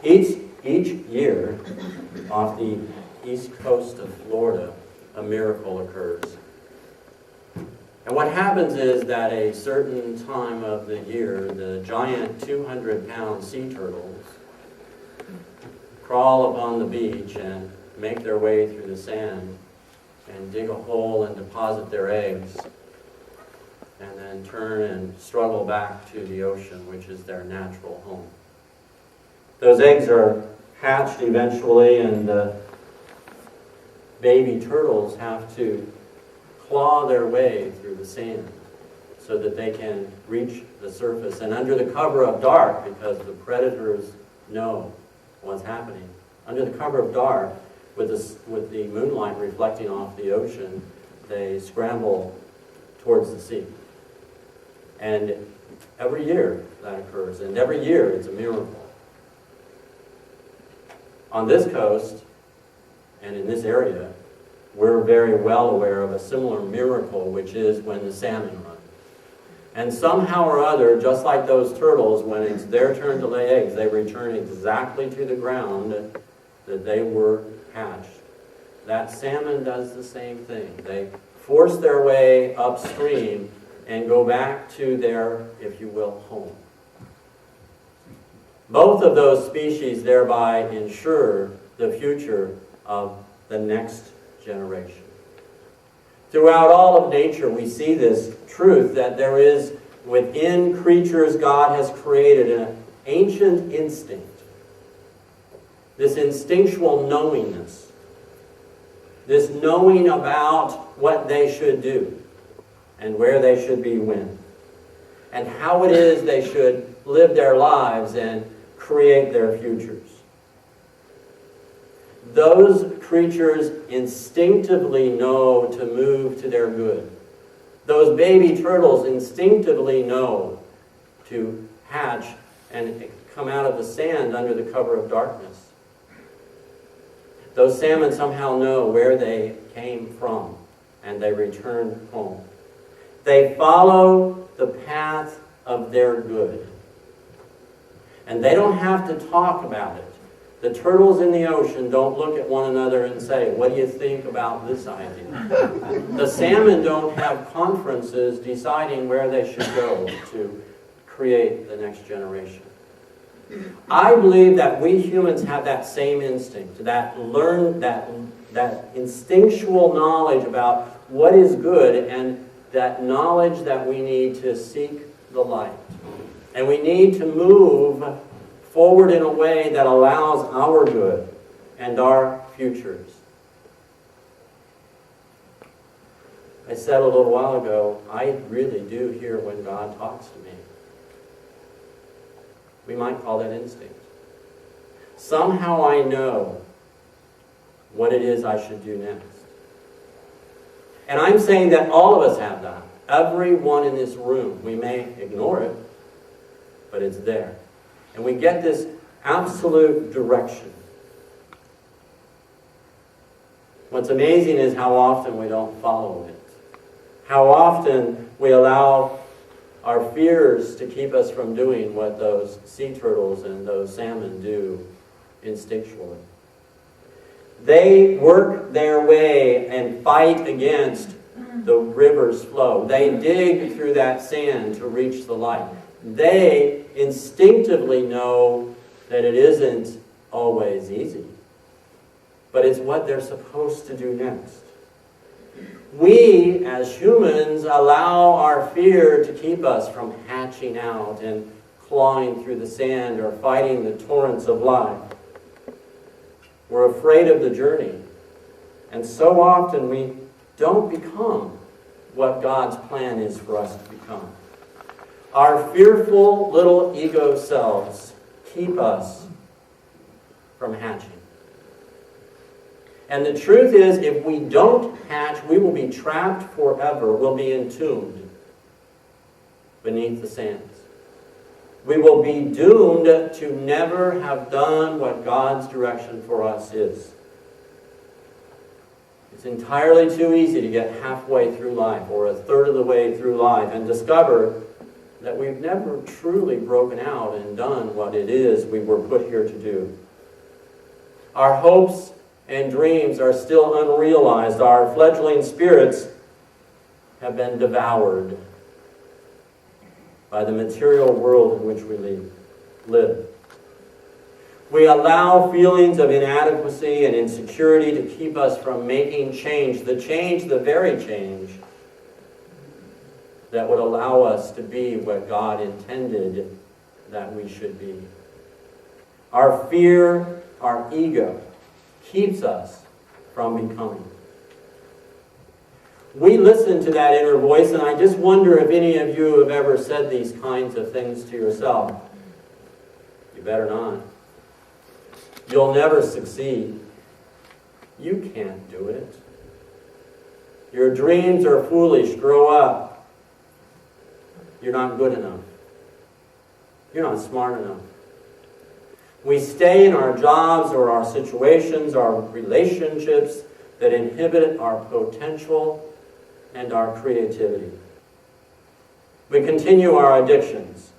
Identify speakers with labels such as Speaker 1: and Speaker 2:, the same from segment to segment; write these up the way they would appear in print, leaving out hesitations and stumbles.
Speaker 1: Each year, off the east coast of Florida, a miracle occurs. And what happens is that a certain time of the year, the giant 200-pound sea turtles crawl upon the beach and make their way through the sand and dig a hole and deposit their eggs, and then turn and struggle back to the ocean, which is their natural home. Those eggs are hatched eventually, and the baby turtles have to claw their way through the sand so that they can reach the surface. And under the cover of dark, because the predators know what's happening, under the cover of dark, with the moonlight reflecting off the ocean, they scramble towards the sea. And every year that occurs, and every year it's a miracle. On this coast, and in this area, we're very well aware of a similar miracle, which is when the salmon run. And somehow or other, just like those turtles, when it's their turn to lay eggs, they return exactly to the ground that they were hatched. That salmon does the same thing. They force their way upstream and go back to their, if you will, home. Both of those species thereby ensure the future of the next generation. Throughout all of nature, we see this truth that there is within creatures God has created an ancient instinct, this instinctual knowingness, this knowing about what they should do and where they should be when, and how it is they should live their lives and create their futures. Those creatures instinctively know to move to their good. Those baby turtles instinctively know to hatch and come out of the sand under the cover of darkness. Those salmon somehow know where they came from, and they return home. They follow the path of their good. And they don't have to talk about it. The turtles in the ocean don't look at one another and say, "What do you think about this idea?" The salmon don't have conferences deciding where they should go to create the next generation. I believe that we humans have that same instinct, that instinctual knowledge about what is good, and that knowledge that we need to seek the light. And we need to move forward in a way that allows our good and our futures. I said a little while ago, I really do hear when God talks to me. We might call that instinct. Somehow I know what it is I should do next. And I'm saying that all of us have that. Everyone in this room. We may ignore it, but it's there. And we get this absolute direction. What's amazing is how often we don't follow it. How often we allow our fears to keep us from doing what those sea turtles and those salmon do instinctually. They work their way and fight against the river's flow. They dig through that sand to reach the light. They instinctively know that it isn't always easy, but it's what they're supposed to do next. We, as humans, allow our fear to keep us from hatching out and clawing through the sand or fighting the torrents of life. We're afraid of the journey, and so often we don't become what God's plan is for us to become. Our fearful little ego selves keep us from hatching. And the truth is, if we don't hatch, we will be trapped forever. We'll be entombed beneath the sands. We will be doomed to never have done what God's direction for us is. It's entirely too easy to get halfway through life or a third of the way through life and discover that we've never truly broken out and done what it is we were put here to do. Our hopes and dreams are still unrealized. Our fledgling spirits have been devoured by the material world in which we live. We allow feelings of inadequacy and insecurity to keep us from making change, the very change that would allow us to be what God intended that we should be. Our fear, our ego, keeps us from becoming. We listen to that inner voice, and I just wonder if any of you have ever said these kinds of things to yourself. You better not. You'll never succeed. You can't do it. Your dreams are foolish. Grow up. You're not good enough. You're not smart enough. We stay in our jobs or our situations, our relationships that inhibit our potential and our creativity. We continue our addictions.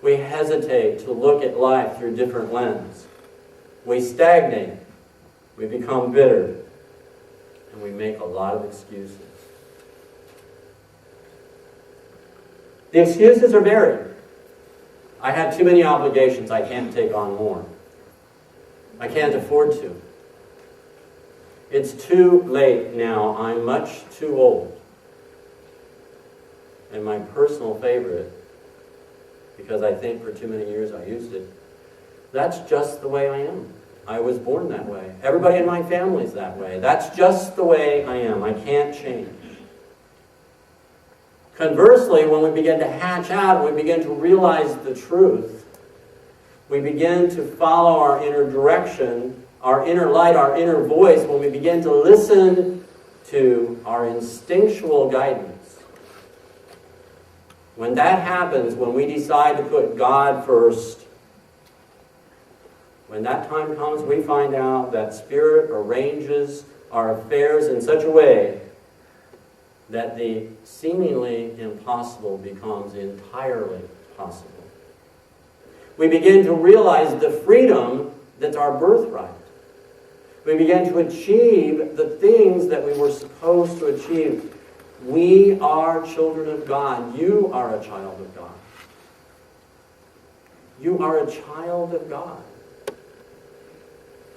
Speaker 1: We hesitate to look at life through different lenses. We stagnate. We become bitter. And we make a lot of excuses. The excuses are varied. I have too many obligations. I can't take on more. I can't afford to. It's too late now. I'm much too old. And my personal favorite, because I think for too many years I used it, that's just the way I am. I was born that way. Everybody in my family's that way. That's just the way I am. I can't change. Conversely, when we begin to hatch out, we begin to realize the truth, we begin to follow our inner direction, our inner light, our inner voice, when we begin to listen to our instinctual guidance. When that happens, when we decide to put God first, when that time comes, we find out that Spirit arranges our affairs in such a way that the seemingly impossible becomes entirely possible. We begin to realize the freedom that's our birthright. We begin to achieve the things that we were supposed to achieve. We are children of God. You are a child of God. You are a child of God.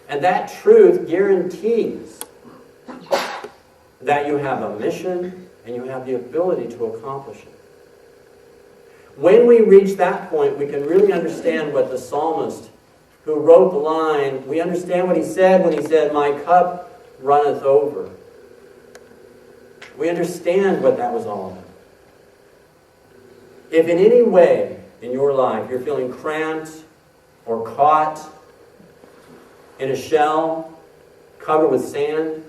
Speaker 1: And that truth guarantees that you have a mission and you have the ability to accomplish it. When we reach that point, we can really understand what the psalmist who wrote the line, we understand what he said when he said, "My cup runneth over." We understand what that was all about. If in any way in your life you're feeling cramped or caught in a shell covered with sand,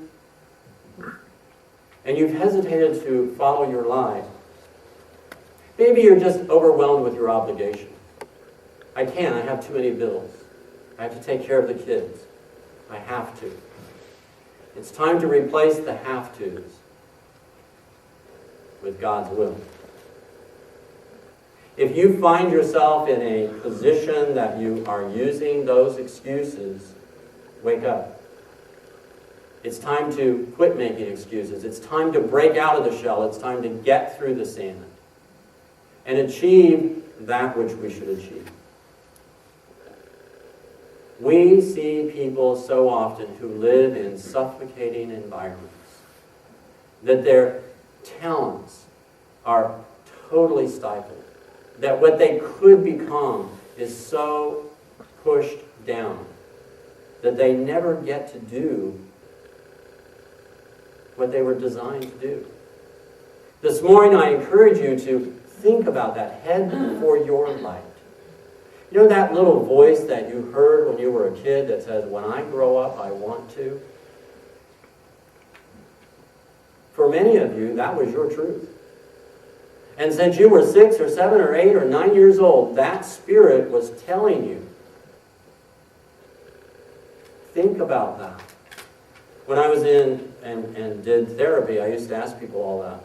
Speaker 1: and you've hesitated to follow your life, maybe you're just overwhelmed with your obligation. I have too many bills. I have to take care of the kids. I have to. It's time to replace the have-tos with God's will. If you find yourself in a position that you are using those excuses, wake up. It's time to quit making excuses. It's time to break out of the shell. It's time to get through the sand and achieve that which we should achieve. We see people so often who live in suffocating environments, that their talents are totally stifled, that what they could become is so pushed down that they never get to do what they were designed to do. This morning I encourage you to think about that. Head for your light. You know that little voice that you heard when you were a kid that says, "When I grow up, I want to"? For many of you, that was your truth. And since you were 6 or 7 or 8 or 9 years old, that spirit was telling you. Think about that. When I was in and did therapy, I used to ask people all that.